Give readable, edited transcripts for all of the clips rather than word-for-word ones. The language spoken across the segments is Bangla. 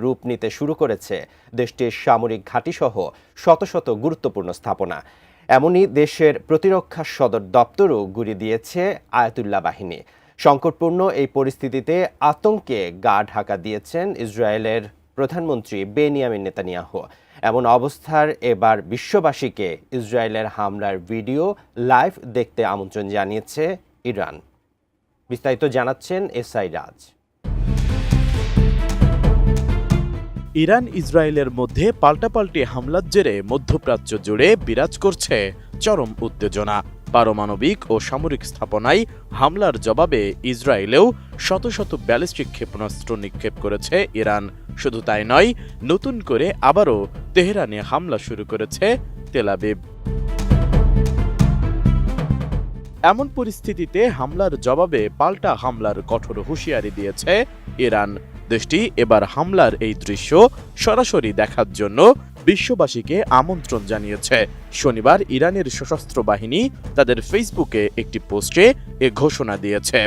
রূপ নিতে শুরু করেছে দেশটির সামরিক ঘাঁটিসহ শত শত গুরুত্বপূর্ণ স্থাপনা। এমনই দেশের প্রতিরক্ষা সদর দপ্তরও গুঁড়িয়ে দিয়েছে আয়াতুল্লাহ বাহিনী। সংকটপূর্ণ এই পরিস্থিতিতে আতঙ্কে গা ঢাকা দিয়েছেন ইসরায়েলের প্রধানমন্ত্রী বেনিয়ামিন নেতানিয়াহু। এমন অবস্থার এবার বিশ্ববাসীকে ইসরায়েলের হামলার ভিডিও লাইভ দেখতে আমন্ত্রণ জানিয়েছে ইরান। বিস্তারিত জানাচ্ছেন এসআই রাজ। ইরান ইসরায়েলের মধ্যে পাল্টাপাল্টি হামলার জেরে মধ্যপ্রাচ্য জুড়ে বিরাজ করছে চরম উত্তেজনা। পারমাণবিক ও সামরিক স্থাপনায় হামলার জবাবে ইসরায়েলেও শত শত ব্যালিস্টিক ক্ষেপণাস্ত্র নিক্ষেপ করেছে ইরান। শুধু তাই নয়, নতুন করে আবারও তেহরানে হামলা শুরু করেছে তেল আবিব। এমন পরিস্থিতিতে হামলার জবাবে পাল্টা হামলার কঠোর হুঁশিয়ারি দিয়েছে ইরান। দেশটি এবার হামলার এই দৃশ্য সরাসরি দেখার জন্য বিশ্ববাসীকে আমন্ত্রণ জানিয়েছে। শনিবার ইরানের সশস্ত্র বাহিনী তাদের ফেসবুকে একটি পোস্টে এ ঘোষণা দিয়েছে।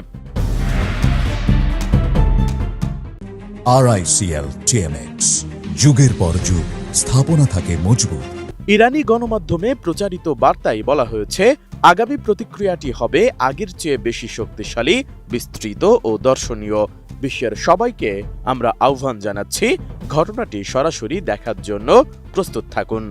RICL TMX, যুগের পর যুগ স্থাপনা থাকে মজবুত। ইরানি গণমাধ্যমে প্রচারিত বার্তায় বলা হয়েছে, আগামী প্রতিক্রিয়াটি হবে আগের চেয়ে বেশি শক্তিশালী, বিস্তৃত ও দর্শনীয়। বিশ্বের সবাইকে আমরা আহ্বান জানাচ্ছি, ঘটনাটি সরাসরি দেখার জন্য প্রস্তুত থাকুন।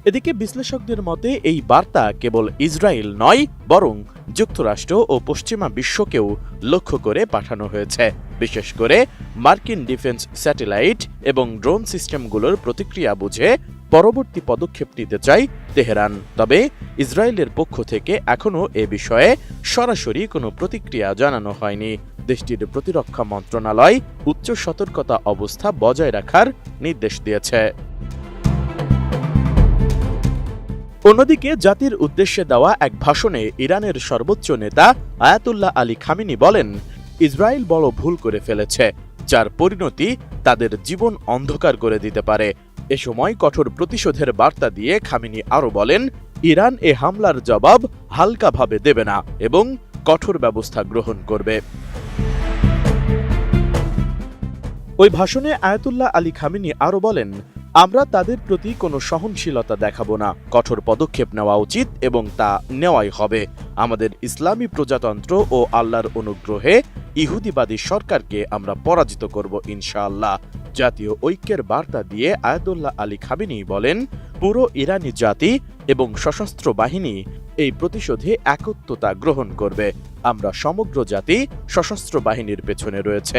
এদিকে বিশ্লেষকদের মতে এই বার্তা কেবল ইসরায়েল নয়, বরং যুক্তরাষ্ট্র ও পশ্চিমা বিশ্বকেও লক্ষ্য করে পাঠানো হয়েছে। বিশেষ করে মার্কিন ডিফেন্স স্যাটেলাইট এবং ড্রোন সিস্টেমগুলোর প্রতিক্রিয়া বুঝে পরবর্তী পদক্ষেপ নিতে চায় তেহরান। তবে ইসরায়েলের পক্ষ থেকে এখনও এ বিষয়ে সরাসরি কোনো প্রতিক্রিয়া জানানো হয়নি। দেশটির প্রতিরক্ষা মন্ত্রণালয় উচ্চ সতর্কতা অবস্থা বজায় রাখার নির্দেশ দিয়েছে। অন্যদিকে জাতির উদ্দেশ্যে দেওয়া এক ভাষণে ইরানের সর্বোচ্চ নেতা আয়াতুল্লাহ আলী খামেনি বলেন, ইসরায়েল বড় ভুল করে ফেলেছে, যার পরিণতি তাদের জীবন অন্ধকার করে দিতে পারে। এ সময় কঠোর প্রতিশোধের বার্তা দিয়ে খামেনি আরও বলেন, ইরান এ হামলার জবাব হালকাভাবে দেবে না এবং কঠোর ব্যবস্থা গ্রহণ করবে। ওই ভাষণে আয়াতুল্লাহ আলী খামেনি আরও বলেন, আমরা তাদের প্রতি কোনো সহনশীলতা দেখাবো না। কঠোর পদক্ষেপ নেওয়া উচিত এবং তা নেওয়াই হবে। আমাদের ইসলামী প্রজাতন্ত্র ও আল্লাহর অনুগ্রহে ইহুদিবাদী সরকারকে আমরা পরাজিত করব ইনশাআল্লাহ। জাতীয় ঐক্যের বার্তা দিয়ে আয়াতুল্লাহ আলী খামেনি বলেন, পুরো ইরানি জাতি এবং সশস্ত্র বাহিনী এই প্রতিশোধে একত্রতা গ্রহণ করবে। আমরা সমগ্র জাতি সশস্ত্র বাহিনীর পেছনে রয়েছে।